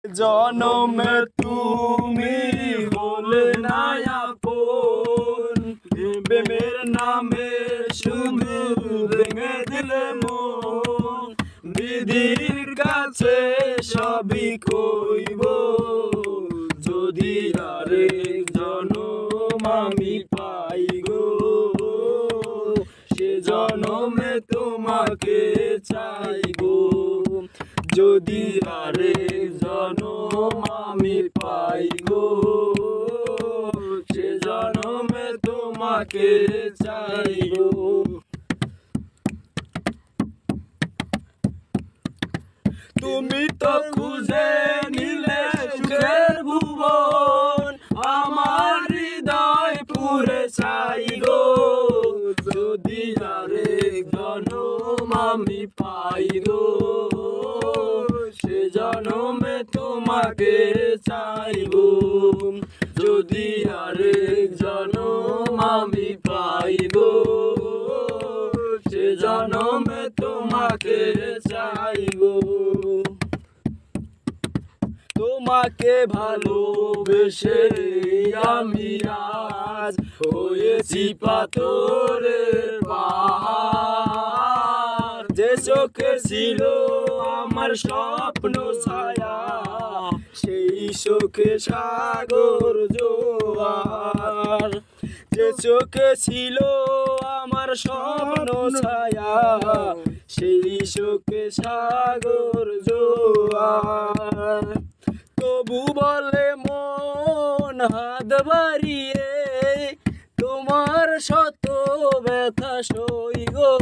জনমে তুমি হলে না আপন, প্রেমের নামে শুধু ভেঙে দিলে মন। বিধির কাছে সবই কইব, যদি আরেক জনম আমি পাই গো, সে জনমে তোমাকে চাই গো। যদি আরেক জনম আমি পাই গো, সে জনমে তোমাকে চাই গো। তুমি তো খুঁজে নিলে সুখের ভুবন, আমার হৃদয় পুরে চাই গো। যদি আরেক জনম আমি পাই গো, সে জনমে তোমাকে চাই গো। যদি আরেক জনম আমি পাই গো, সে জনমে তোমাকে চাই গো। তোমাকে ভালোবেসে আমি আজ হয়েছি পাথরের পাহাড়। যে চোখে ছিল আমার স্বপ্ন ছায়া, সেই চোখে সাগর জোয়ার। যে চোখে ছিল আমার স্বপ্ন ছায়া, সেই চোখে সাগর জোয়ার। তবু বলে মন হাত বাড়িয়ে, তোমার শত ব্যথা সই গো।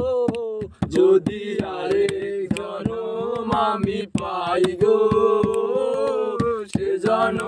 যদি আরেক জনম আমি পাই গো, সে জনম